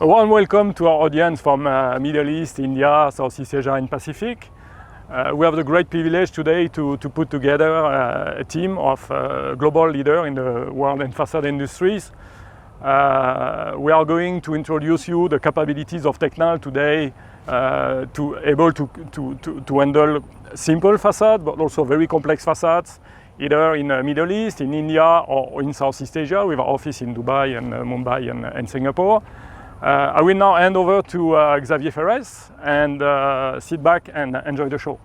A warm welcome to our audience from Middle East, India, Southeast Asia and Pacific. We have the great privilege today to put together a team of global leaders in the world and facade industries. We are going to introduce you the capabilities of Technal today to able to handle simple facade, but also very complex facades, either in the Middle East, in India, or in Southeast Asia, with our office in Dubai and Mumbai and Singapore. I will now hand over to Xavier Ferrez and sit back and enjoy the show.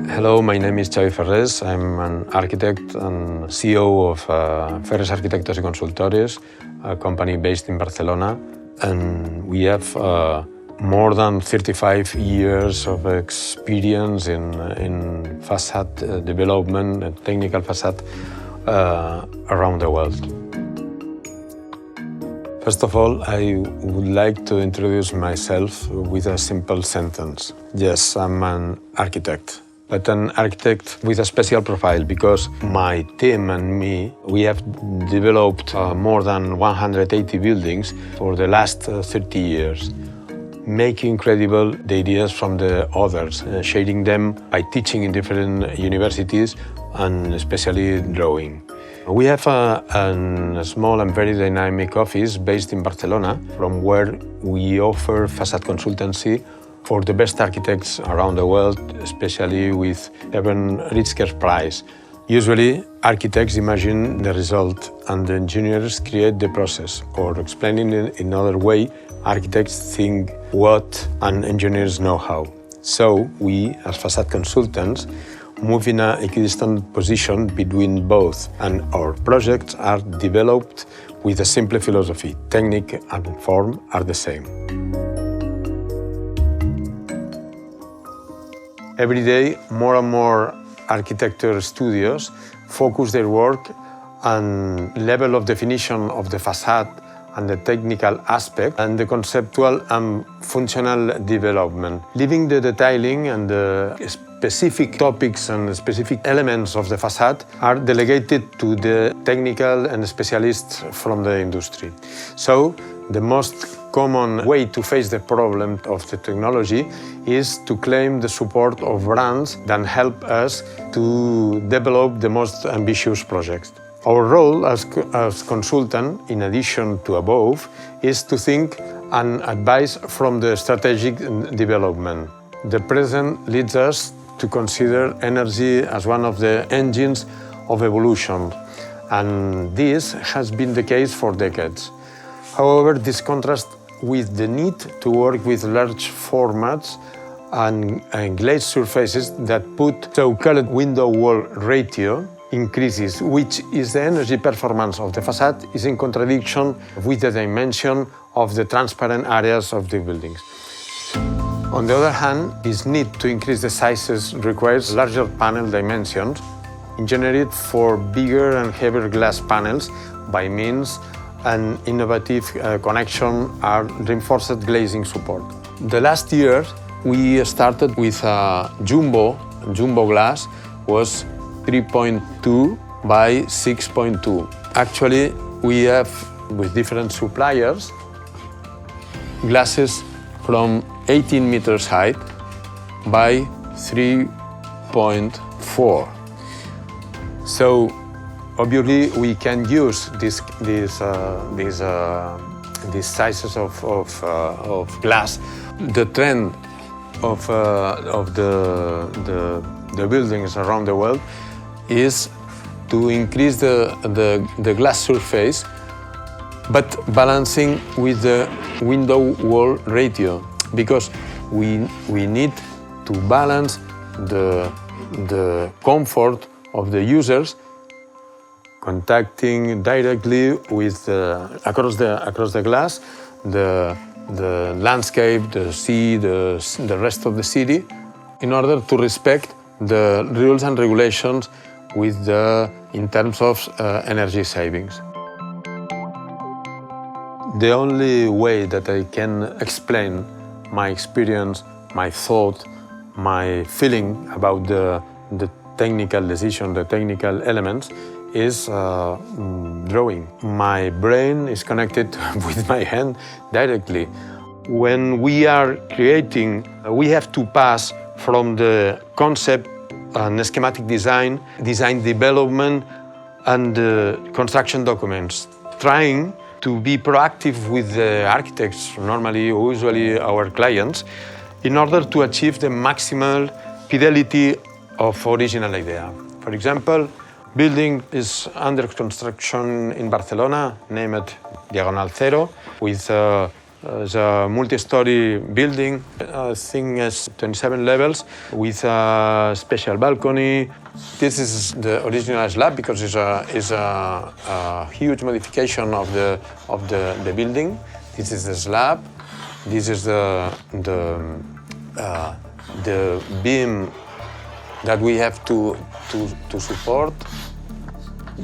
Hello, my name is Xavier Ferrez. I'm an architect and CEO of Ferrez Arquitectos y Consultores, a company based in Barcelona. And we have more than 35 years of experience in facade development and technical facade around the world. First of all, I would like to introduce myself with a simple sentence. Yes, I'm an architect. But an architect with a special profile, because my team and me, we have developed more than 180 buildings for the last 30 years, making credible the ideas from the others, sharing them by teaching in different universities and especially drawing. We have a small and very dynamic office based in Barcelona, from where we offer facade consultancy for the best architects around the world, especially with even Ritzker Prize. Usually, architects imagine the result and the engineers create the process, or explaining it in another way, architects think what and engineers know how. So we, as facade consultants, move in an equidistant position between both, and our projects are developed with a simple philosophy. Technique and form are the same. Every day, more and more architecture studios focus their work on level of definition of the facade and the technical aspect and the conceptual and functional development, leaving the detailing and the specific topics and specific elements of the facade are delegated to the technical and specialists from the industry. So, the most common way to face the problem of the technology is to claim the support of brands that help us to develop the most ambitious projects. Our role as consultant, in addition to above, is to think and advise from the strategic development. The present leads us to consider energy as one of the engines of evolution, and this has been the case for decades. However, this contrasts with the need to work with large formats and glazed surfaces that put so-called window-wall ratio increases, which is the energy performance of the facade, is in contradiction with the dimension of the transparent areas of the buildings. On the other hand, this need to increase the sizes requires larger panel dimensions, engineered for bigger and heavier glass panels by means an innovative connection and reinforced glazing support. The last year, we started with a jumbo glass, was 3.2 by 6.2. Actually, we have, with different suppliers, glasses from 18 meters height by 3.4. So, obviously, we can use these sizes of glass. The trend of the buildings around the world is to increase the glass surface, but balancing with the window-wall ratio, because we need to balance the comfort of the users contacting directly with across the glass, the landscape, the sea, the rest of the city, in order to respect the rules and regulations in terms of energy savings. The only way that I can explain my experience, my thought, my feeling about the technical decision, the technical elements, is drawing. My brain is connected with my hand directly. When we are creating, we have to pass from the concept and schematic design, design development, and construction documents, trying to be proactive with the architects, normally or usually our clients, in order to achieve the maximal fidelity of original idea. For example, building is under construction in Barcelona, named Diagonal Zero, with the multi-story building, I think has 27 levels, with a special balcony. This is the original slab because it's a huge modification of the building. This is the slab. This is the beam that we have to support.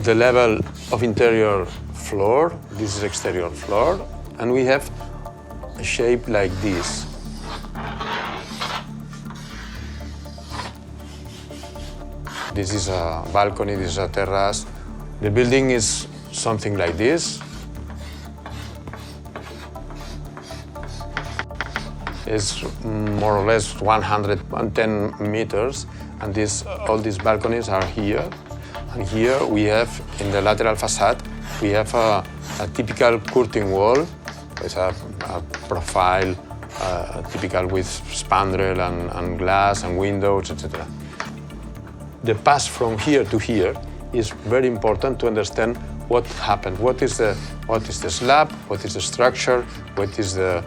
The level of interior floor. This is exterior floor, and we have a shape like this. This is a balcony, this is a terrace. The building is something like this. It's more or less 110 meters, and all these balconies are here. And here we have, in the lateral facade, we have a typical curtain wall. It's a profile typical with spandrel and glass and windows, etc. The pass from here to here is very important to understand what happened. What is the slab? What is the structure? What is the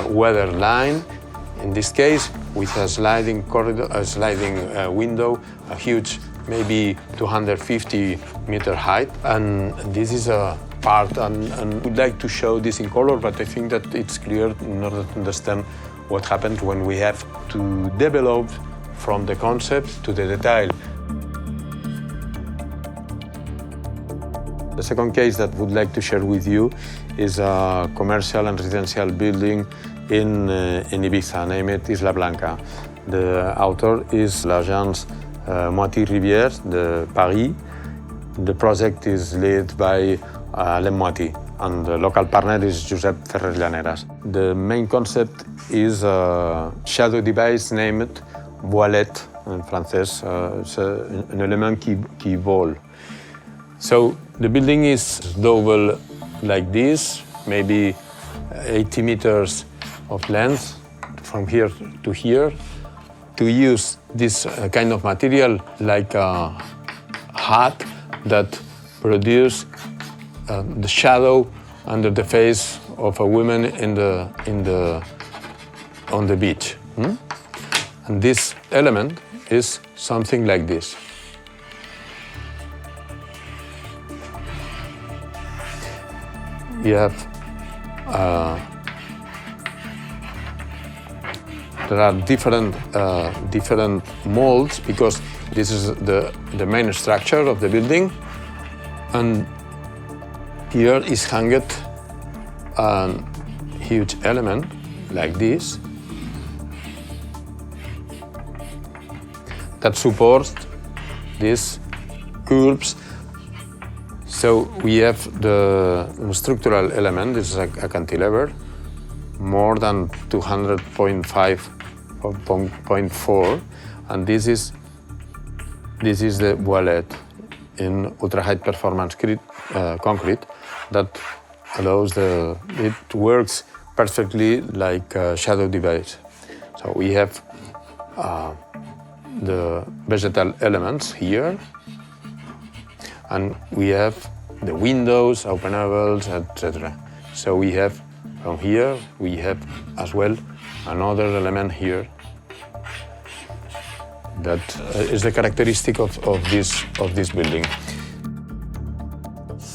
weather line? In this case, with a sliding corridor, a sliding window, a huge, maybe 250-meter height, and this is a part, and we'd like to show this in color, but I think that it's clear in order to understand what happened when we have to develop from the concept to the detail. The second case that we'd like to share with you is a commercial and residential building in Ibiza, named Isla Blanca. The author is l'agence Moiti Rivière de Paris. The project is led by Alain Moiti, and the local partner is Josep Ferrer Llaneras. The main concept is a shadow device named voilette in francès. It's an element qui vole. So the building is double like this, maybe 80 meters of length from here to here. To use this kind of material like a hat that produces the shadow under the face of a woman on the beach. And this element is something like this. You have there are different molds because this is the main structure of the building, and here is hanged a huge element like this that supports these curves. So we have the structural element. This is a cantilever, more than 200.4, and this is the voilette in ultra high performance concrete that allows it works perfectly like a shadow device. So we have the vegetal elements here, and we have the windows, openables, etc. So we have from here, we have as well another element here that is the characteristic of this building.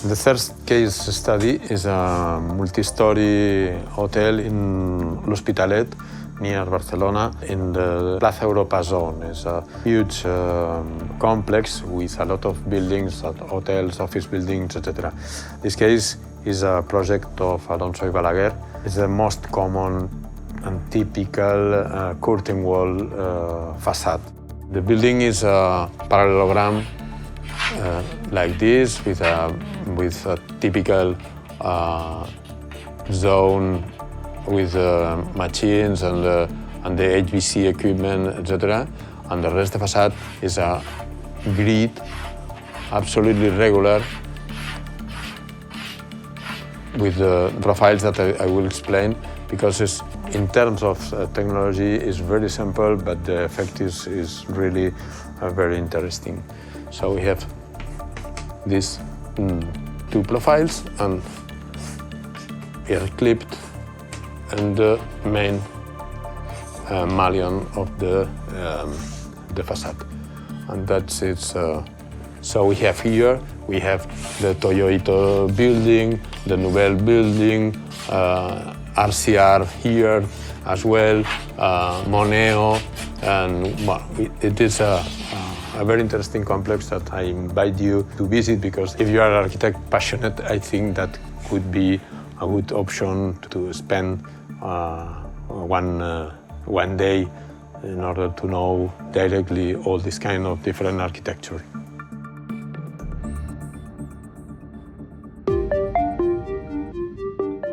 The third case study is a multi-story hotel in L'Hospitalet, near Barcelona, in the Plaza Europa zone. It's a huge complex with a lot of buildings, hotels, office buildings, etc. This case is a project of Alonso y Balaguer. It's the most common and typical curtain wall facade. The building is a parallelogram like this with a typical zone with machines and the HVC equipment, etc. And the rest of the facade is a grid, absolutely regular, with the profiles that I will explain, because in terms of technology it's very simple, but the effect is really very interesting. So we have these two profiles, and we are clipped in the main mullion of the facade, and that's it. So we have here, we have the Toyoito building, the Nouvelle building, RCR here as well, Moneo, and well, it is a very interesting complex that I invite you to visit, because if you are an architect passionate, I think that could be a good option to spend one day in order to know directly all this kind of different architecture.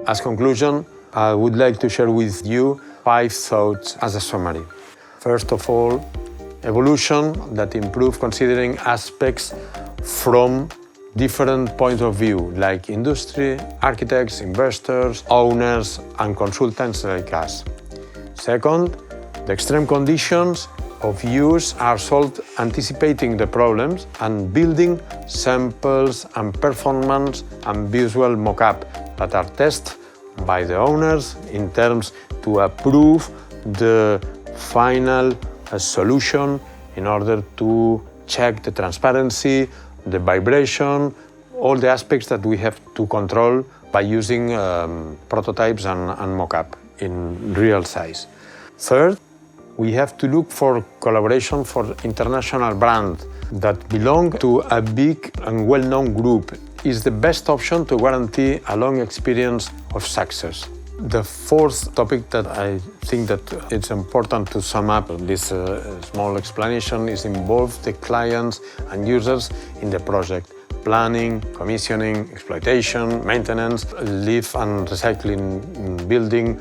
As conclusion, I would like to share with you 5 thoughts as a summary. First of all, evolution that improves considering aspects from different points of view, like industry, architects, investors, owners, and consultants like us. Second, the extreme conditions of use are solved anticipating the problems and building samples and performance and visual mock-up that are tested by the owners in terms to approve the final solution in order to check the transparency, the vibration, all the aspects that we have to control by using prototypes and mock-up in real size. Third, we have to look for collaboration for international brands that belong to a big and well-known group. Is the best option to guarantee a long experience of success. The fourth topic that I think that it's important to sum up this small explanation is involve the clients and users in the project. Planning, commissioning, exploitation, maintenance, live and recycling building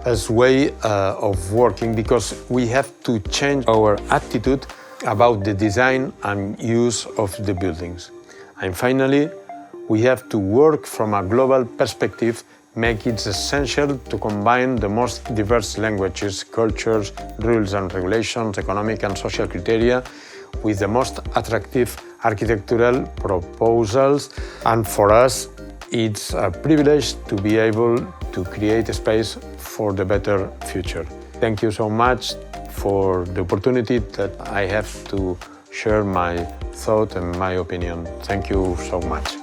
as way of working, because we have to change our attitude about the design and use of the buildings. And finally, we have to work from a global perspective, make it essential to combine the most diverse languages, cultures, rules and regulations, economic and social criteria with the most attractive architectural proposals. And for us, it's a privilege to be able to create a space for the better future. Thank you so much for the opportunity that I have to share my thought and my opinion. Thank you so much.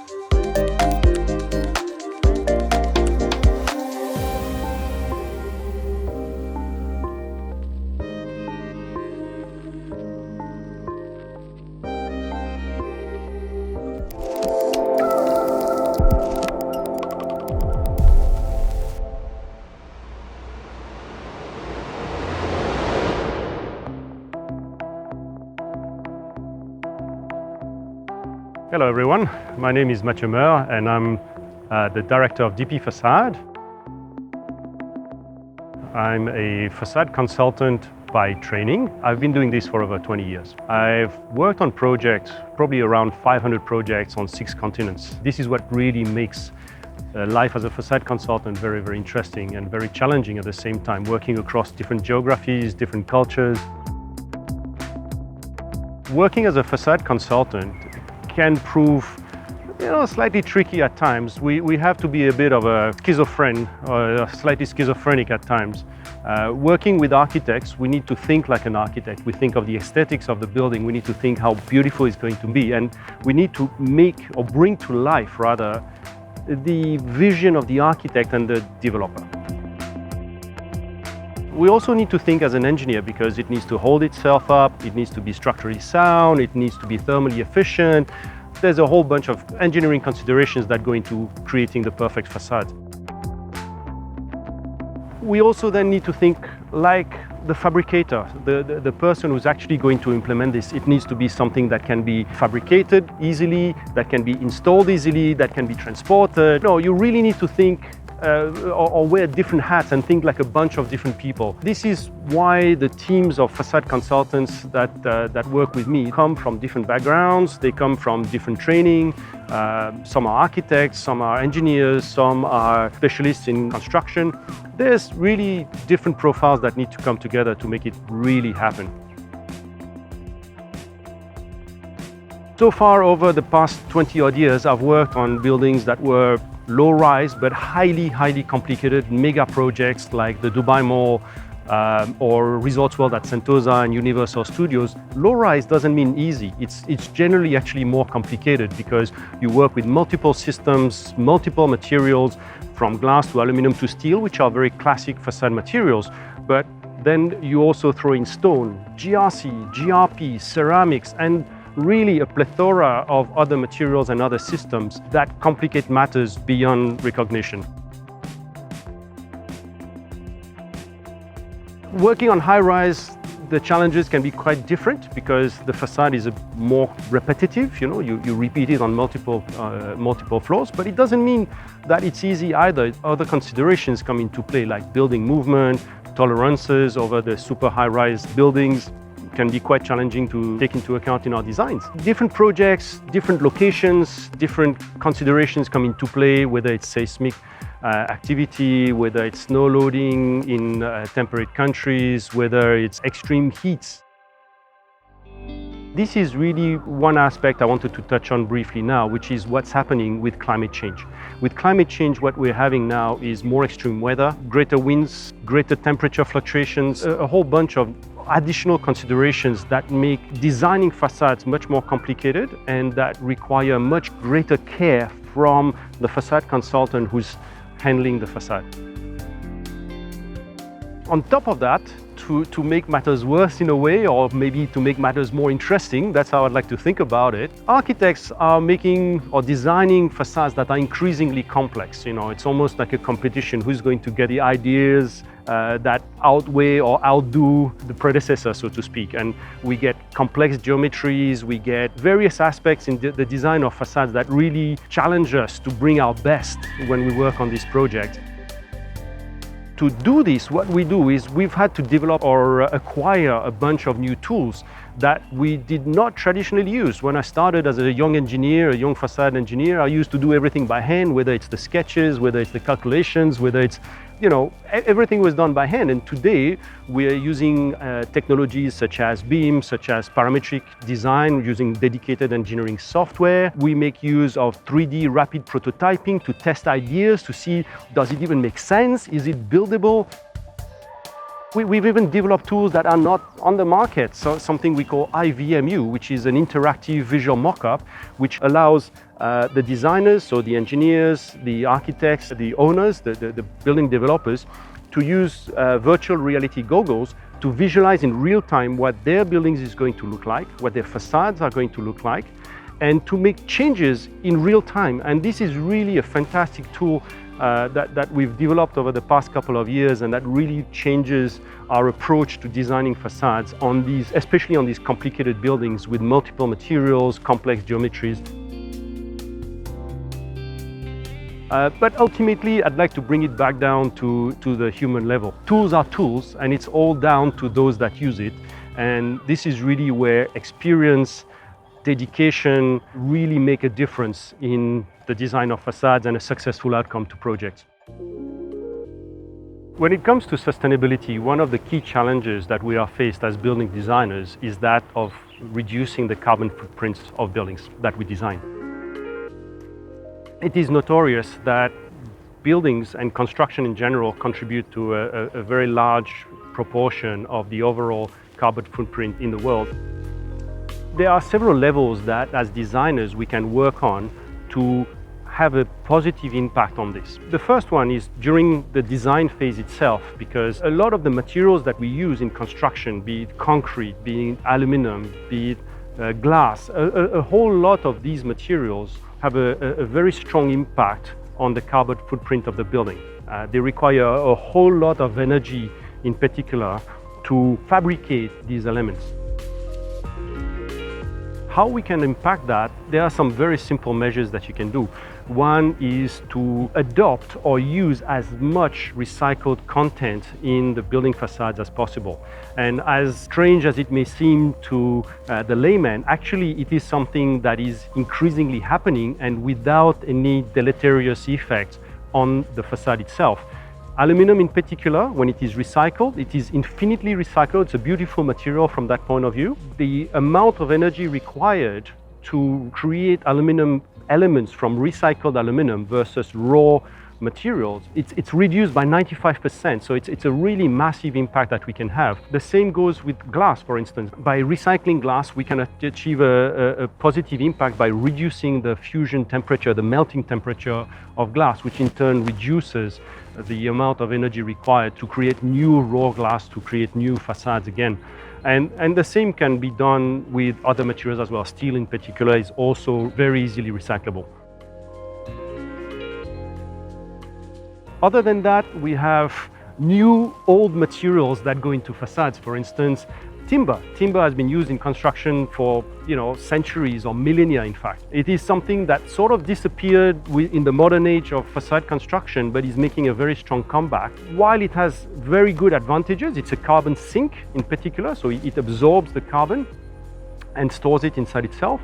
Hello everyone, my name is Mathieu Meur and I'm the director of DP Facade. I'm a facade consultant by training. I've been doing this for over 20 years. I've worked on projects, probably around 500 projects on 6 continents. This is what really makes life as a facade consultant very, very interesting and very challenging at the same time, working across different geographies, different cultures. Working as a facade consultant can prove, slightly tricky at times. We have to be a bit of a schizophrenic, or slightly schizophrenic at times. Working with architects, we need to think like an architect. We think of the aesthetics of the building. We need to think how beautiful it's going to be, and we need to make or bring to life, rather, the vision of the architect and the developer. We also need to think as an engineer, because it needs to hold itself up, it needs to be structurally sound, it needs to be thermally efficient. there's a whole bunch of engineering considerations that go into creating the perfect facade. We also then need to think like the fabricator, the person who's actually going to implement this. It needs to be something that can be fabricated easily, that can be installed easily, that can be transported. No, you really need to think or wear different hats and think like a bunch of different people. This is why the teams of facade consultants that work with me come from different backgrounds, they come from different training. Some are architects, some are engineers, some are specialists in construction. There's really different profiles that need to come together to make it really happen. So far, over the past 20 odd years, I've worked on buildings that were low-rise but highly complicated mega projects like the Dubai Mall or Resorts World at Sentosa and Universal Studios. Low-rise doesn't mean easy. It's generally actually more complicated because you work with multiple systems, multiple materials, from glass to aluminum to steel, which are very classic facade materials. But then you also throw in stone, GRC, GRP, ceramics, and really a plethora of other materials and other systems that complicate matters beyond recognition. Working on high-rise, the challenges can be quite different because the facade is more repetitive. You know, you repeat it on multiple floors, but it doesn't mean that it's easy either. Other considerations come into play, like building movement, tolerances over the super high-rise buildings can be quite challenging to take into account in our designs. Different projects, different locations, different considerations come into play, whether it's seismic activity, whether it's snow loading in temperate countries, whether it's extreme heats. This is really one aspect I wanted to touch on briefly now, which is what's happening with climate change. With climate change, what we're having now is more extreme weather, greater winds, greater temperature fluctuations, a whole bunch of additional considerations that make designing facades much more complicated and that require much greater care from the facade consultant who's handling the facade. On top of that, to make matters worse in a way, or maybe to make matters more interesting, that's how I'd like to think about it, architects are making or designing facades that are increasingly complex. You know, it's almost like a competition, who's going to get the ideas that outweigh or outdo the predecessor, so to speak. And we get complex geometries, we get various aspects in the design of facades that really challenge us to bring our best when we work on this project. To do this, what we do is we've had to develop or acquire a bunch of new tools that we did not traditionally use. When I started as a young engineer, a young facade engineer, I used to do everything by hand, whether it's the sketches, whether it's the calculations, whether it's, you know, everything was done by hand. And today we are using technologies such as BIM, such as parametric design, using dedicated engineering software. We make use of 3D rapid prototyping to test ideas, to see, does it even make sense? Is it buildable? We've even developed tools that are not on the market, so something we call IVMU, which is an interactive visual mock-up, which allows the designers, so the engineers, the architects, the owners, the building developers, to use virtual reality goggles to visualize in real time what their buildings is going to look like, what their facades are going to look like, and to make changes in real time. And this is really a fantastic tool that we've developed over the past couple of years, and that really changes our approach to designing facades on these, especially on these complicated buildings with multiple materials, complex geometries. But ultimately, I'd like to bring it back down to the human level. Tools are tools, and it's all down to those that use it. And this is really where experience, dedication really make a difference in the design of facades and a successful outcome to projects. When it comes to sustainability, one of the key challenges that we are faced as building designers is that of reducing the carbon footprints of buildings that we design. It is notorious that buildings and construction in general contribute to a very large proportion of the overall carbon footprint in the world. There are several levels that, as designers, we can work on to have a positive impact on this. The first one is during the design phase itself, because a lot of the materials that we use in construction, be it concrete, be it aluminum, be it glass, a whole lot of these materials have a very strong impact on the carbon footprint of the building. They require a whole lot of energy in particular to fabricate these elements. How we can impact that, there are some very simple measures that you can do. One is to adopt or use as much recycled content in the building facades as possible. And as strange as it may seem to the layman, actually it is something that is increasingly happening and without any deleterious effects on the facade itself. Aluminium in particular, when it is recycled, it is infinitely recycled. It's a beautiful material from that point of view. The amount of energy required to create aluminium elements from recycled aluminium versus raw materials, it's reduced by 95%. So it's a really massive impact that we can have. The same goes with glass, for instance. By recycling glass, we can achieve a positive impact by reducing the fusion temperature, the melting temperature of glass, which in turn reduces the amount of energy required to create new raw glass, to create new facades again. And the same can be done with other materials as well. Steel in particular is also very easily recyclable. Other than that, we have new old materials that go into facades. For instance, timber. Timber has been used in construction for, centuries or millennia, in fact. It is something that sort of disappeared in the modern age of facade construction, but is making a very strong comeback. While it has very good advantages, it's a carbon sink in particular, so it absorbs the carbon and stores it inside itself.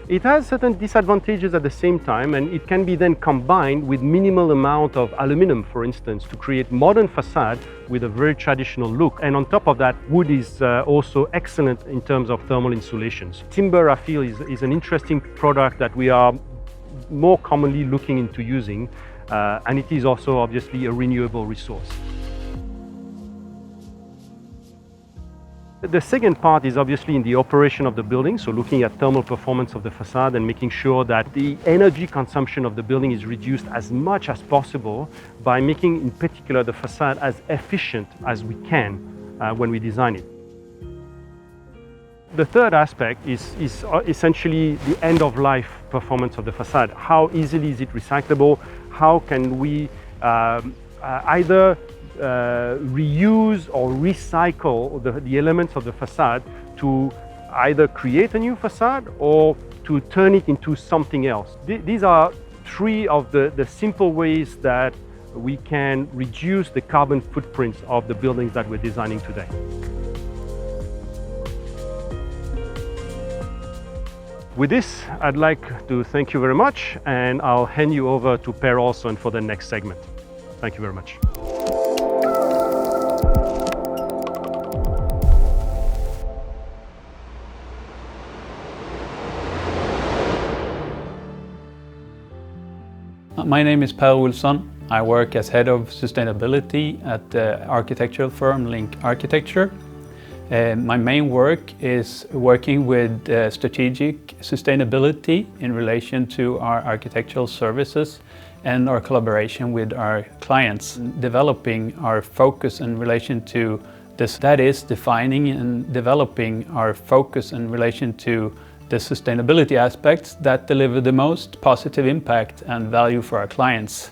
It has certain disadvantages at the same time, and it can be then combined with minimal amount of aluminum, for instance, to create modern facade with a very traditional look. And on top of that, wood is also excellent in terms of thermal insulations. Timber, I feel, is an interesting product that we are more commonly looking into using, and it is also obviously a renewable resource. The second part is obviously in the operation of the building, so looking at thermal performance of the facade and making sure that the energy consumption of the building is reduced as much as possible by making, in particular, the facade as efficient as we can when we design it. The third aspect is essentially the end-of-life performance of the facade. How easily is it recyclable? How can we either reuse or recycle the elements of the facade to either create a new facade or to turn it into something else. These are three of the simple ways that we can reduce the carbon footprints of the buildings that we're designing today. With this, I'd like to thank you very much, and I'll hand you over to Per Olsson for the next segment. Thank you very much. My name is Per Olsson. I work as Head of Sustainability at the architectural firm Link Architecture. My main work is working with strategic sustainability in relation to our architectural services and our collaboration with our clients, developing our focus in relation to this. That is defining and developing our focus in relation to the sustainability aspects that deliver the most positive impact and value for our clients,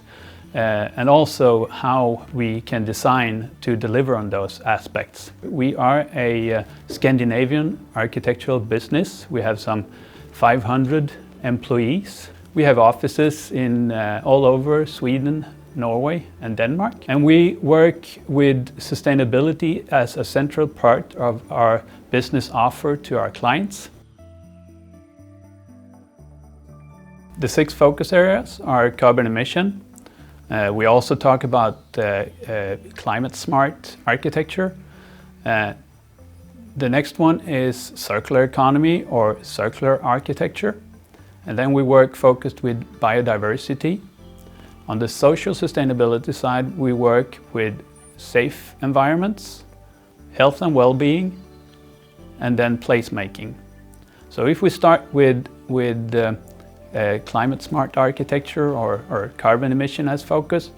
and also how we can design to deliver on those aspects. We are a Scandinavian architectural business. We have some 500 employees. We have offices in all over Sweden, Norway and Denmark. And we work with sustainability as a central part of our business offer to our clients. The 6 focus areas are carbon emission. We also talk about climate smart architecture. The next one is circular economy or circular architecture. And then we work focused with biodiversity. On the social sustainability side, we work with safe environments, health and well-being, and then placemaking. So if we start with climate smart architecture or carbon emission as focus,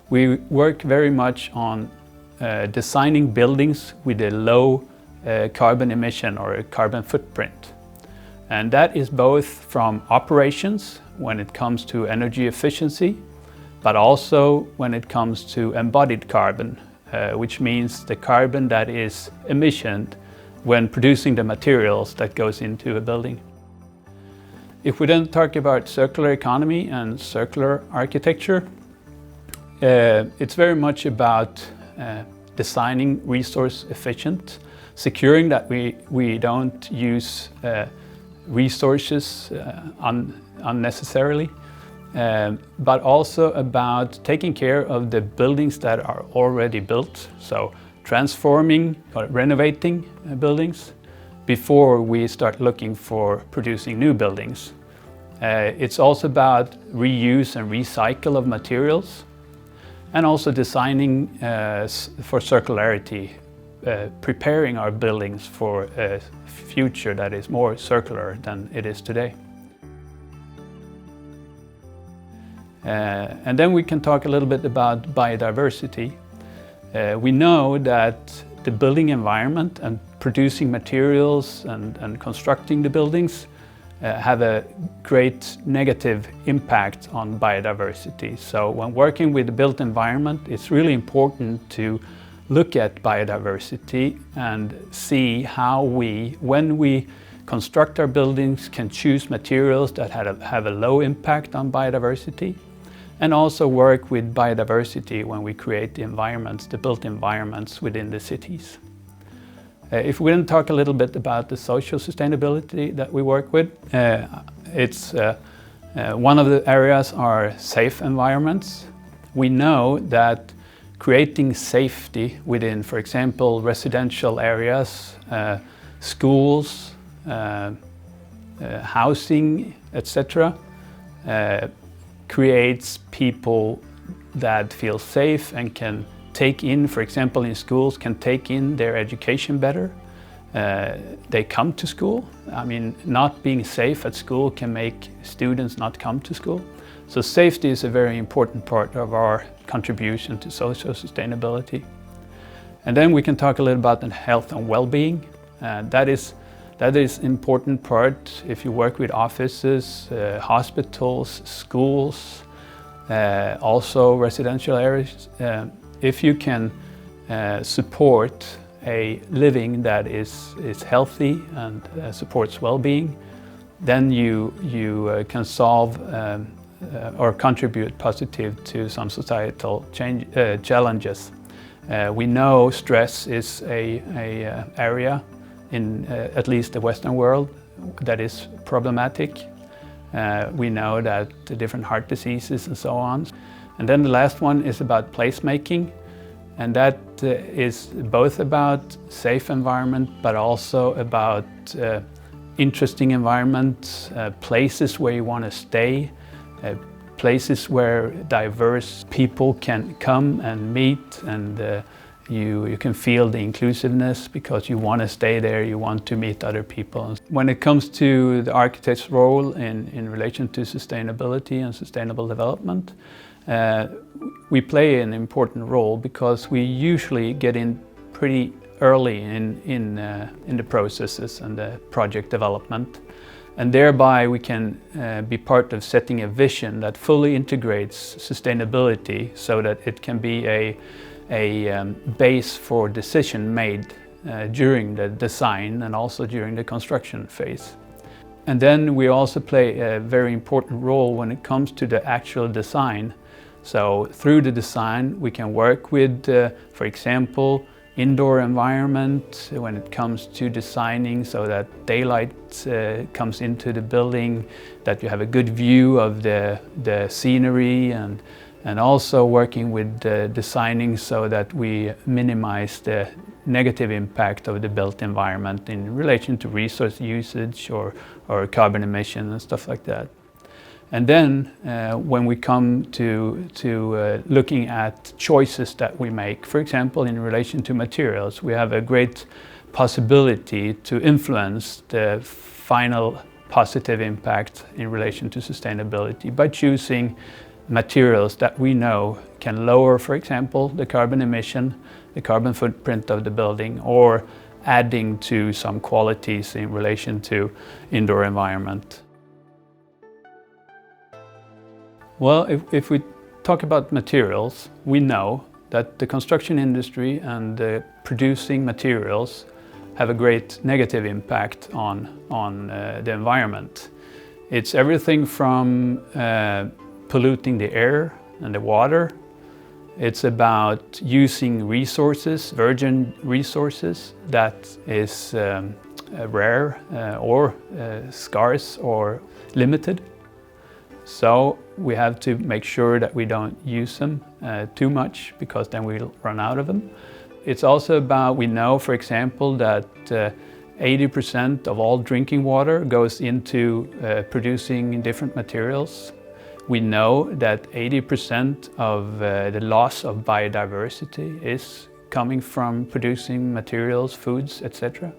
we work very much on designing buildings with a low carbon emission or a carbon footprint. And that is both from operations when it comes to energy efficiency, but also when it comes to embodied carbon, which means the carbon that is emitted when producing the materials that goes into a building. If we then talk about circular economy and circular architecture, it's very much about designing resource efficient, securing that we don't use resources unnecessarily, but also about taking care of the buildings that are already built, so transforming or renovating buildings before we start looking for producing new buildings. It's also about reuse and recycle of materials, and also designing for circularity, preparing our buildings for a future that is more circular than it is today. And then we can talk a little bit about biodiversity. We know that the building environment and producing materials and constructing the buildings have a great negative impact on biodiversity. So when working with the built environment, it's really important to look at biodiversity and see how we, when we construct our buildings, can choose materials that have a low impact on biodiversity, and also work with biodiversity when we create the environments, the built environments within the cities. If we then talk a little bit about the social sustainability that we work with, one of the areas are safe environments. We know that creating safety within, for example, residential areas, schools, housing, etc., creates people that feel safe and can take in, for example, in schools, can take in their education better. They come to school. I mean, not being safe at school can make students not come to school. So safety is a very important part of our contribution to social sustainability. And then we can talk a little about the health and well-being. That is important part if you work with offices, hospitals, schools, also residential areas. If you can support a living that is healthy and supports well-being, then you can solve or contribute positive to some societal challenges. We know stress is a area in at least the Western world that is problematic. We know that the different heart diseases and so on. And then the last one is about placemaking, and that is both about safe environment but also about interesting environment, places where you want to stay, places where diverse people can come and meet, and you can feel the inclusiveness because you want to stay there, you want to meet other people. When it comes to the architect's role in relation to sustainability and sustainable development, we play an important role because we usually get in pretty early in the processes and the project development, and thereby we can be part of setting a vision that fully integrates sustainability so that it can be a base for decision made during the design and also during the construction phase. And then we also play a very important role when it comes to the actual design. So through the design we can work with, for example, indoor environment when it comes to designing so that daylight comes into the building, that you have a good view of the scenery, and also working with designing so that we minimize the negative impact of the built environment in relation to resource usage or carbon emission and stuff like that. And then when we come to looking at choices that we make, for example, in relation to materials, we have a great possibility to influence the final positive impact in relation to sustainability by choosing materials that we know can lower, for example, the carbon emission, the carbon footprint of the building, or adding to some qualities in relation to indoor environment. Well, if we talk about materials, we know that the construction industry and producing materials have a great negative impact on the environment. It's everything from polluting the air and the water. It's about using resources, virgin resources, that is rare or scarce or limited. So we have to make sure that we don't use them too much, because then we'll run out of them. It's also about, we know, for example, that 80% of all drinking water goes into producing different materials. We know that 80% of the loss of biodiversity is coming from producing materials, foods, etc.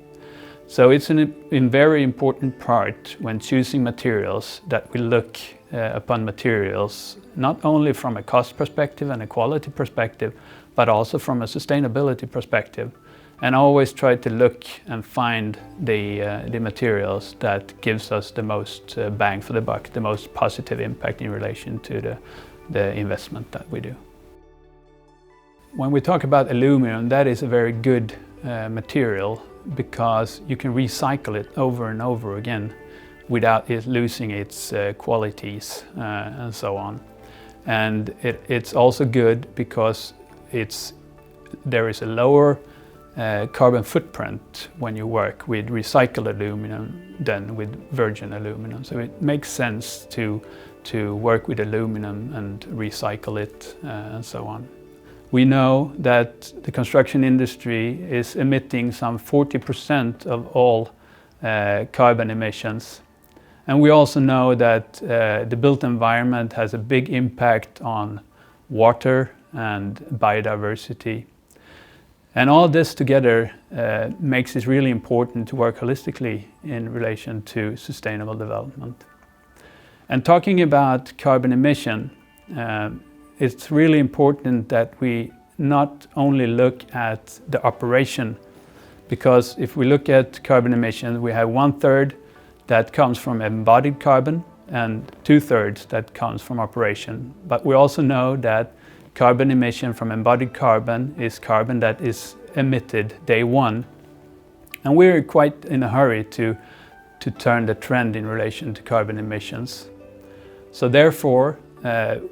So it's a very important part when choosing materials that we look upon materials not only from a cost perspective and a quality perspective, but also from a sustainability perspective, and always try to look and find the materials that gives us the most bang for the buck, the most positive impact in relation to the investment that we do. When we talk about aluminum, that is a very good material, because you can recycle it over and over again without it losing its qualities and so on. And it's also good because there is a lower carbon footprint when you work with recycled aluminum than with virgin aluminum. So it makes sense to work with aluminum and recycle it and so on. We know that the construction industry is emitting some 40% of all carbon emissions. And we also know that the built environment has a big impact on water and biodiversity. And all this together makes it really important to work holistically in relation to sustainable development. And talking about carbon emission, it's really important that we not only look at the operation, because if we look at carbon emissions, we have 1/3 that comes from embodied carbon and 2/3 that comes from operation. But we also know that carbon emission from embodied carbon is carbon that is emitted day one. And we're quite in a hurry to turn the trend in relation to carbon emissions. So therefore,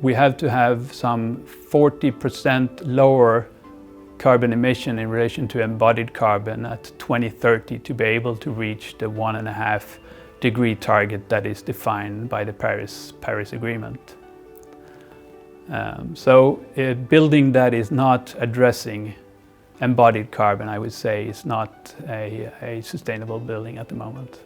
we have to have some 40% lower carbon emission in relation to embodied carbon at 2030 to be able to reach the 1.5 degree target that is defined by the Paris Agreement. So a building that is not addressing embodied carbon, I would say, is not a sustainable building at the moment.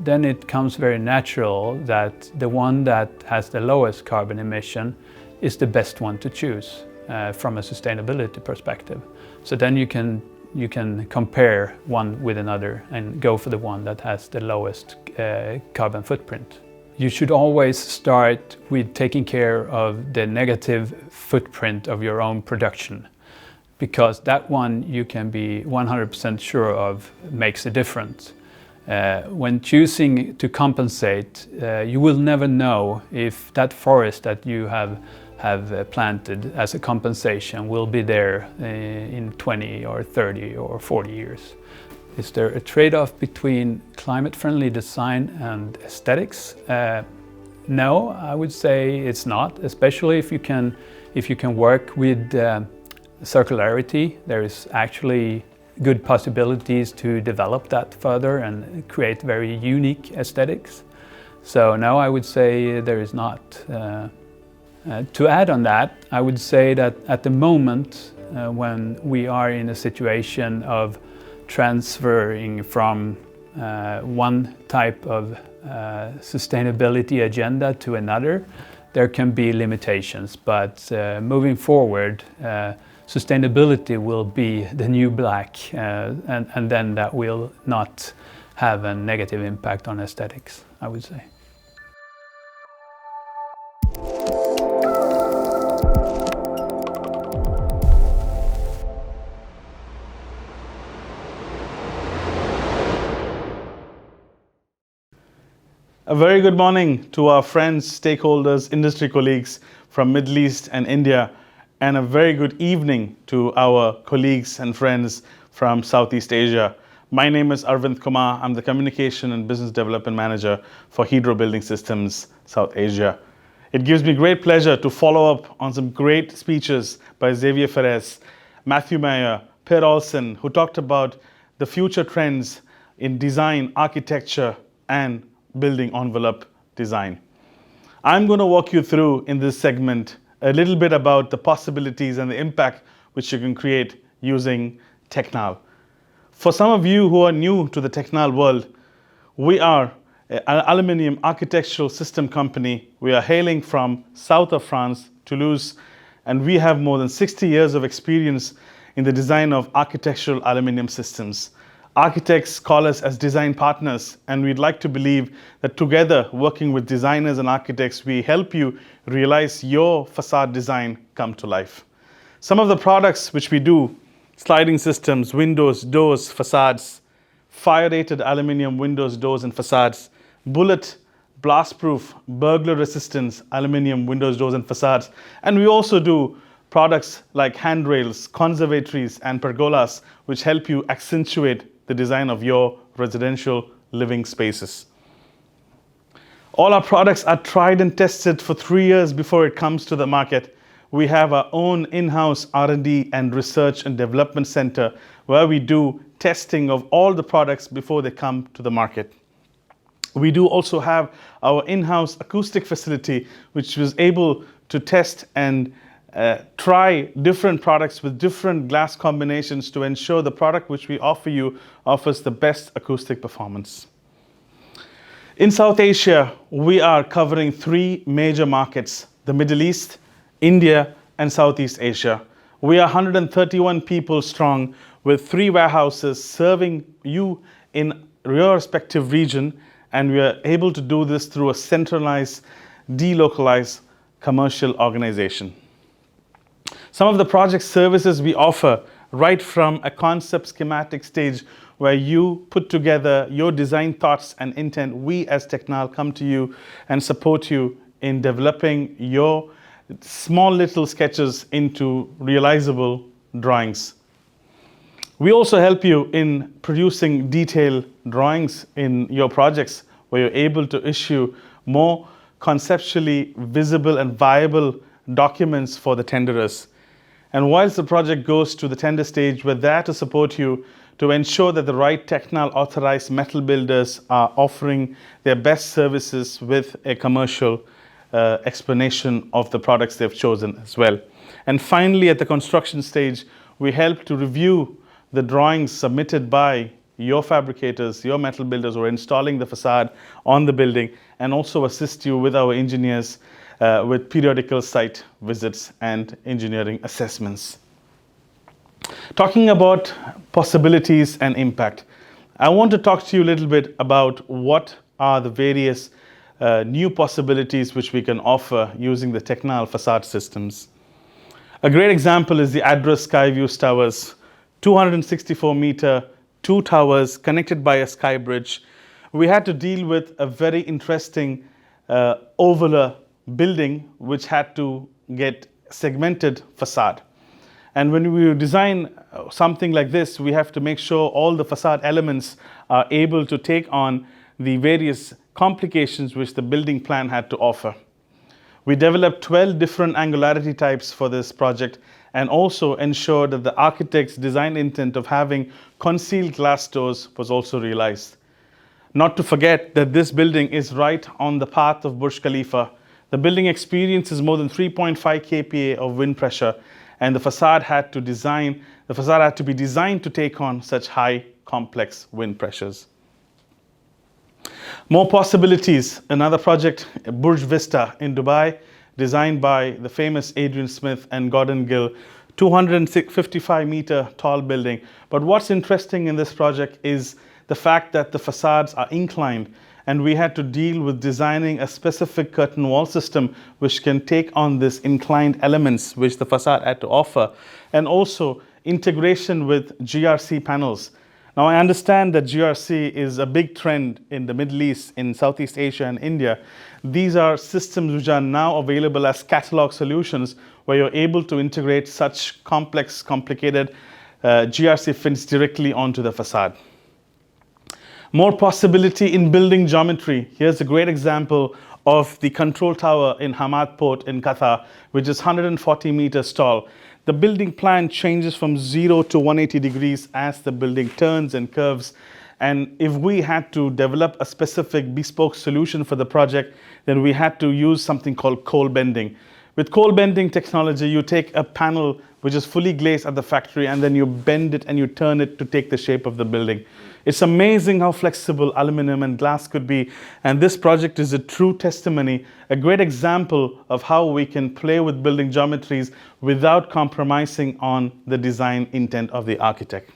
Then it comes very natural that the one that has the lowest carbon emission is the best one to choose from a sustainability perspective. So then you can compare one with another and go for the one that has the lowest carbon footprint. You should always start with taking care of the negative footprint of your own production, because that one you can be 100% sure of makes a difference. When choosing to compensate, you will never know if that forest that you have planted as a compensation will be there in 20 or 30 or 40 years. Is there a trade-off between climate-friendly design and aesthetics? No, I would say it's not, especially if you can work with circularity. There is actually good possibilities to develop that further and create very unique aesthetics. So no, I would say there is not. To add on that, I would say that at the moment when we are in a situation of transferring from one type of sustainability agenda to another, there can be limitations, but moving forward, sustainability will be the new black, and then that will not have a negative impact on aesthetics, I would say. A very good morning to our friends, stakeholders, industry colleagues from Middle East and India, and a very good evening to our colleagues and friends from Southeast Asia. My name is Arvind Kumar. I'm the Communication and Business Development Manager for Hydro Building Systems, South Asia. It gives me great pleasure to follow up on some great speeches by Xavier Ferres, Matthew Meyer, Per Olsen, who talked about the future trends in design, architecture, and building envelope design. I'm going to walk you through in this segment a little bit about the possibilities and the impact which you can create using Technal. For some of you who are new to the Technal world, we are an aluminium architectural system company. We are hailing from south of France, Toulouse, and we have more than 60 years of experience in the design of architectural aluminium systems. Architects call us as design partners, and we'd like to believe that together, working with designers and architects, we help you realize your facade design come to life. Some of the products which we do: sliding systems, windows, doors, facades, fire-rated aluminium windows, doors, and facades, bullet, blast-proof, burglar resistance, aluminium windows, doors, and facades. And we also do products like handrails, conservatories, and pergolas, which help you accentuate the design of your residential living spaces. All our products are tried and tested for 3 years before it comes to the market. We have our own in-house R&D and research and development center where we do testing of all the products before they come to the market. We do also have our in-house acoustic facility, which was able to test and try different products with different glass combinations to ensure the product which we offer you offers the best acoustic performance. In South Asia, we are covering 3 major markets: the Middle East, India, and Southeast Asia. We are 131 people strong with 3 warehouses serving you in your respective region, and we are able to do this through a centralized, delocalized commercial organization. Some of the project services we offer right from a concept schematic stage where you put together your design thoughts and intent. We as Technal come to you and support you in developing your small little sketches into realizable drawings. We also help you in producing detailed drawings in your projects where you're able to issue more conceptually visible and viable documents for the tenderers. And whilst the project goes to the tender stage, we're there to support you to ensure that the right Technal authorized metal builders are offering their best services with a commercial explanation of the products they've chosen as well. And finally, at the construction stage, we help to review the drawings submitted by your fabricators, your metal builders who are installing the facade on the building, and also assist you with our engineers with periodical site visits and engineering assessments. Talking about possibilities and impact, I want to talk to you a little bit about what are the various new possibilities which we can offer using the Technal facade systems. A great example is the Address Skyview Towers, 264-meter, 2 towers connected by a sky bridge. We had to deal with a very interesting oval building which had to get segmented facade. And when we design something like this, we have to make sure all the facade elements are able to take on the various complications which the building plan had to offer. We developed 12 different angularity types for this project and also ensured that the architect's design intent of having concealed glass doors was also realized. Not to forget that this building is right on the path of Burj Khalifa. The building experiences more than 3.5 kPa of wind pressure, and the facade had to be designed to take on such high, complex wind pressures. More possibilities. Another project, Burj Vista in Dubai, designed by the famous Adrian Smith and Gordon Gill, 255-meter tall building. But what's interesting in this project is the fact that the facades are inclined, and we had to deal with designing a specific curtain wall system which can take on this inclined elements which the facade had to offer, and also integration with GRC panels. Now, I understand that GRC is a big trend in the Middle East, in Southeast Asia and India. These are systems which are now available as catalog solutions where you're able to integrate such complex, complicated GRC fins directly onto the facade. More possibility in building geometry. Here's a great example of the control tower in Hamad Port in Qatar, which is 140 meters tall. The building plan changes from 0 to 180 degrees as the building turns and curves. And if we had to develop a specific bespoke solution for the project, then we had to use something called cold bending. With cold bending technology, you take a panel which is fully glazed at the factory and then you bend it and you turn it to take the shape of the building. It's amazing how flexible aluminum and glass could be, and this project is a true testimony, a great example of how we can play with building geometries without compromising on the design intent of the architect.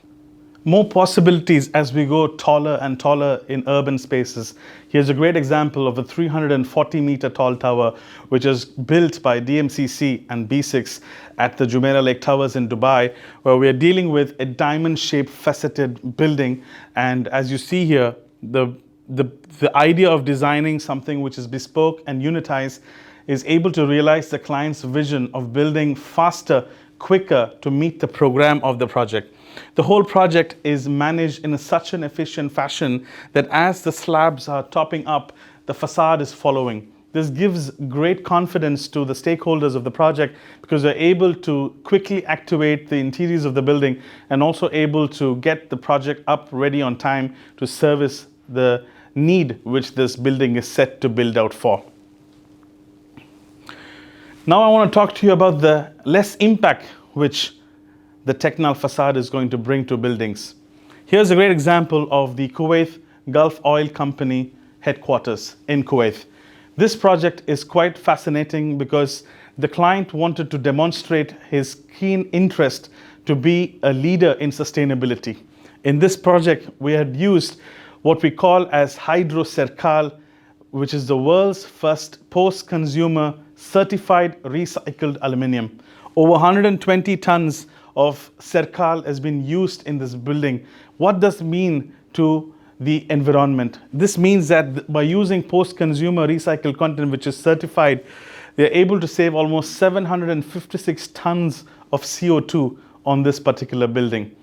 More possibilities as we go taller and taller in urban spaces. Here's a great example of a 340-meter tall tower which is built by DMCC and B6 at the Jumeirah Lake Towers in Dubai, where we are dealing with a diamond-shaped faceted building. And as you see here, the idea of designing something which is bespoke and unitized is able to realize the client's vision of building faster, quicker to meet the program of the project. The whole project is managed in such an efficient fashion that as the slabs are topping up, the facade is following. This gives great confidence to the stakeholders of the project because they're able to quickly activate the interiors of the building and also able to get the project up ready on time to service the need which this building is set to build out for. Now I want to talk to you about the less impact which the Technal facade is going to bring to buildings. Here's a great example of the Kuwait Gulf Oil Company headquarters in Kuwait. This project is quite fascinating because the client wanted to demonstrate his keen interest to be a leader in sustainability. In this project, we had used what we call as Hydro Cercal, which is the world's first post-consumer certified recycled aluminium. Over 120 tons of Cercal has been used in this building. What does it mean to the environment? This means that by using post-consumer recycled content which is certified, they're able to save almost 756 tons of CO2 on this particular building.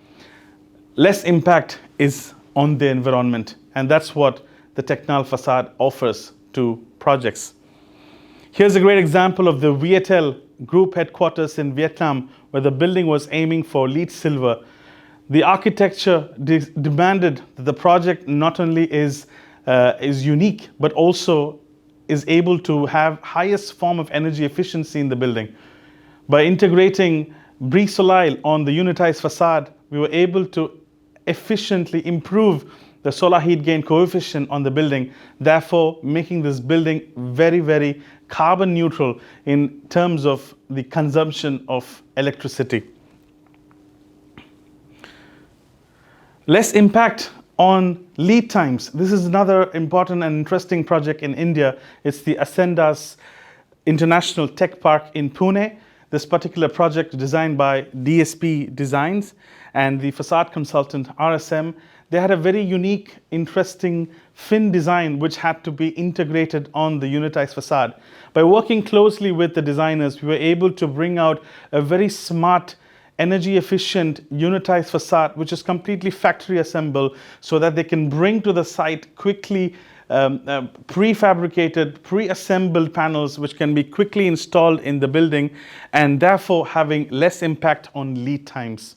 Less impact is on the environment, and that's what the Technal facade offers to projects. Here's a great example of the Vietel Group headquarters in Vietnam, where the building was aiming for LEED silver. The architecture demanded that the project not only is unique, but also is able to have highest form of energy efficiency in the building. By integrating Brise Soleil on the unitized facade, we were able to efficiently improve the solar heat gain coefficient on the building, therefore making this building very, very carbon neutral in terms of the consumption of electricity. Less impact on lead times. This is another important and interesting project in India. It's the Ascendas International Tech Park in Pune. This particular project designed by DSP Designs and the facade consultant RSM. They had a very unique, interesting fin design which had to be integrated on the unitized facade. By working closely with the designers, we were able to bring out a very smart, energy efficient unitized facade which is completely factory assembled so that they can bring to the site quickly prefabricated, pre-assembled panels which can be quickly installed in the building and therefore having less impact on lead times.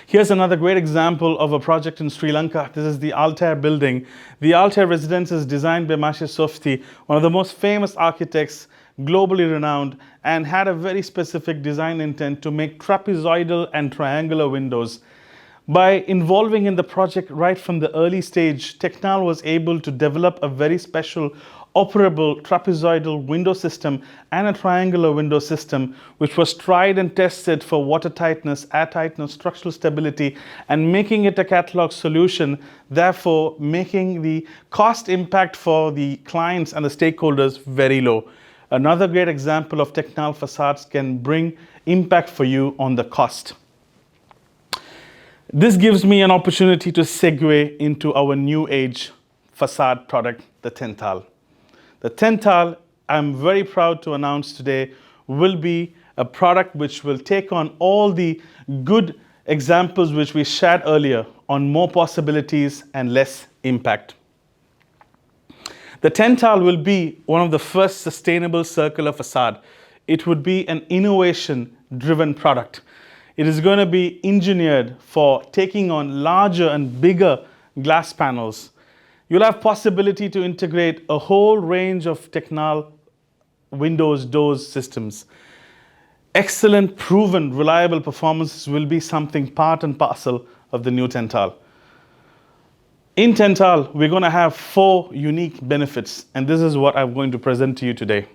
Here's another great example of a project in Sri Lanka. This is the Altair building. The Altair residence is designed by Masha Softi, one of the most famous architects, globally renowned, and had a very specific design intent to make trapezoidal and triangular windows. By involving in the project right from the early stage, Technal was able to develop a very special operable trapezoidal window system and a triangular window system which was tried and tested for water tightness, air tightness, structural stability, and making it a catalog solution, therefore making the cost impact for the clients and the stakeholders very low. Another great example of Technal facades can bring impact for you on the cost. This gives me an opportunity to segue into our new age facade product, the TENTAL. The TENTAL, I'm very proud to announce today, will be a product which will take on all the good examples which we shared earlier on more possibilities and less impact. The TENTAL will be one of the first sustainable circular facade. It would be an innovation-driven product. It is going to be engineered for taking on larger and bigger glass panels. You'll have possibility to integrate a whole range of Technal windows, doors systems. Excellent, proven, reliable performances will be something part and parcel of the new TENTAL. In TENTAL, we're going to have 4 unique benefits, and this is what I'm going to present to you today.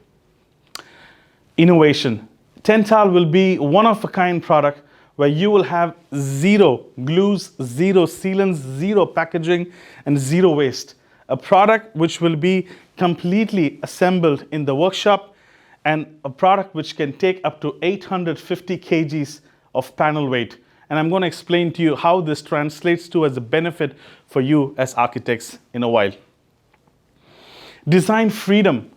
Innovation. TENTAL will be one-of-a-kind product where you will have 0 glues, 0 sealants, 0 packaging, and 0 waste. A product which will be completely assembled in the workshop, and a product which can take up to 850 kgs of panel weight. And I'm going to explain to you how this translates to as a benefit for you as architects in a while. Design freedom.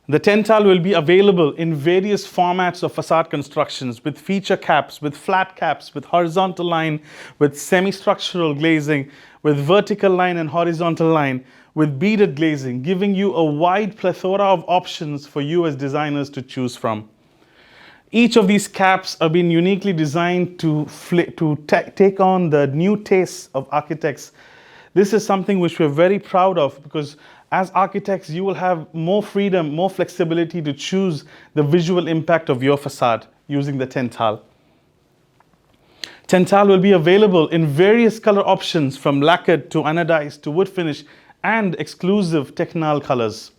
The TENTAL will be available in various formats of facade constructions with feature caps, with flat caps, with horizontal line, with semi-structural glazing, with vertical line and horizontal line, with beaded glazing, giving you a wide plethora of options for you as designers to choose from. Each of these caps have been uniquely designed to take on the new tastes of architects. This is something which we're very proud of, because as architects, you will have more freedom, more flexibility to choose the visual impact of your facade using the TENTAL. TENTAL will be available in various color options from lacquered to anodized to wood finish and exclusive Technal colors.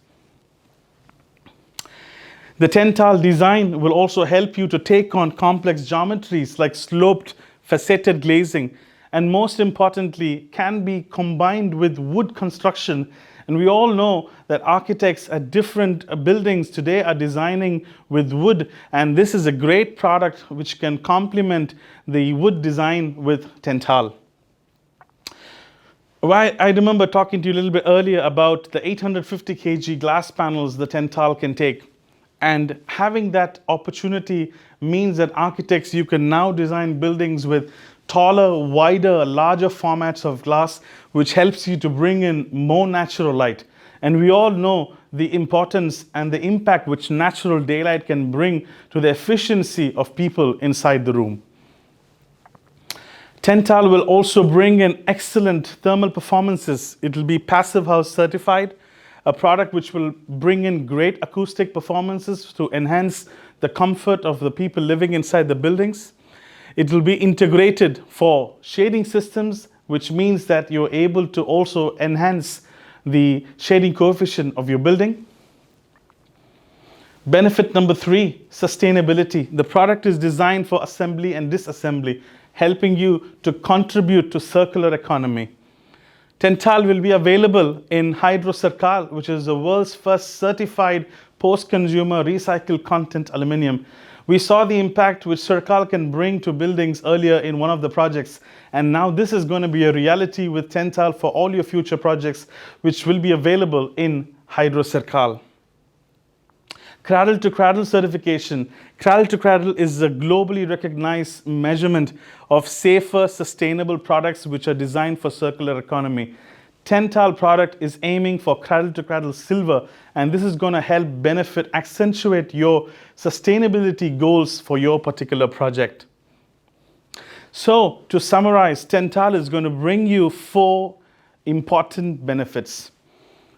The TENTAL design will also help you to take on complex geometries like sloped, faceted glazing, and most importantly, can be combined with wood construction. And we all know that architects at different buildings today are designing with wood, and this is a great product which can complement the wood design with TENTAL. I remember talking to you a little bit earlier about the 850 kg glass panels the TENTAL can take. And having that opportunity means that architects, you can now design buildings with taller, wider, larger formats of glass, which helps you to bring in more natural light. And we all know the importance and the impact which natural daylight can bring to the efficiency of people inside the room. TENTAL will also bring in excellent thermal performances. It will be Passive House certified, a product which will bring in great acoustic performances to enhance the comfort of the people living inside the buildings. It will be integrated for shading systems, which means that you're able to also enhance the shading coefficient of your building. Benefit number 3, sustainability. The product is designed for assembly and disassembly, helping you to contribute to circular economy. TENTAL will be available in HydroCircal, which is the world's first certified post-consumer recycled content aluminium. We saw the impact which Circal can bring to buildings earlier in one of the projects, and now this is going to be a reality with TENTAL for all your future projects, which will be available in HydroCircal. Cradle to Cradle certification. Cradle to Cradle is a globally recognized measurement of safer, sustainable products which are designed for circular economy. TENTAL product is aiming for Cradle to Cradle silver, and this is going to help benefit, accentuate your sustainability goals for your particular project. So, to summarize, TENTAL is going to bring you 4 important benefits.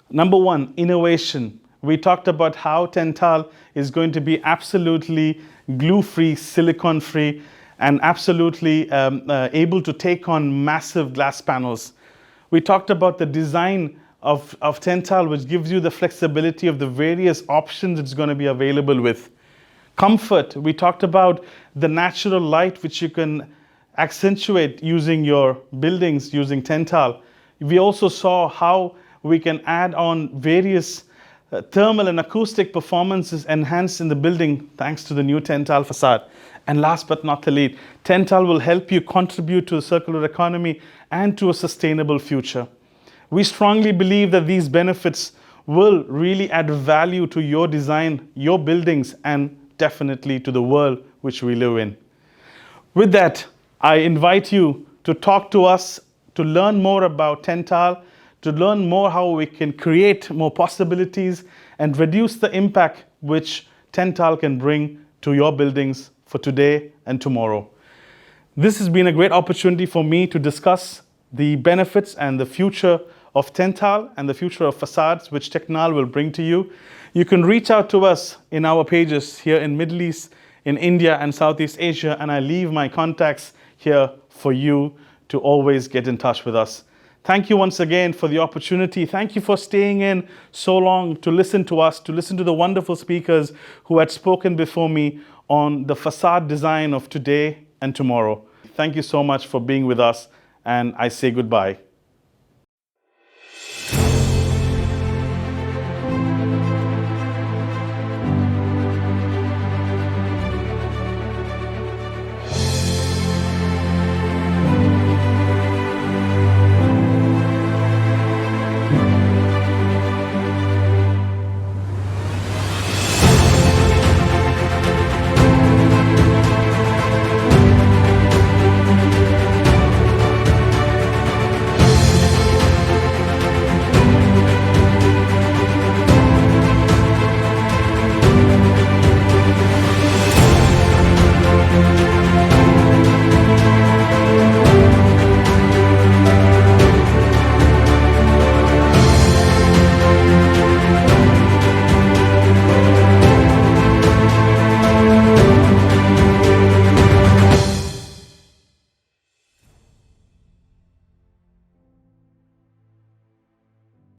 Number 1, innovation. We talked about how TENTAL is going to be absolutely glue-free, silicone-free, and absolutely able to take on massive glass panels. We talked about the design of TENTAL, which gives you the flexibility of the various options it's going to be available with. Comfort, we talked about the natural light which you can accentuate using your buildings using TENTAL. We also saw how we can add on various thermal and acoustic performances enhanced in the building thanks to the new TENTAL facade. And last but not the least, TENTAL will help you contribute to the circular economy and to a sustainable future. We strongly believe that these benefits will really add value to your design, your buildings, and definitely to the world which we live in. With that, I invite you to talk to us, to learn more about TENTAL, to learn more how we can create more possibilities and reduce the impact which TENTAL can bring to your buildings for today and tomorrow. This has been a great opportunity for me to discuss the benefits and the future of TENTAL and the future of facades which Technal will bring to you. You can reach out to us in our pages here in Middle East, in India and Southeast Asia, and I leave my contacts here for you to always get in touch with us. Thank you once again for the opportunity. Thank you for staying in so long to listen to us, to listen to the wonderful speakers who had spoken before me on the facade design of today and tomorrow. Thank you so much for being with us, and I say goodbye.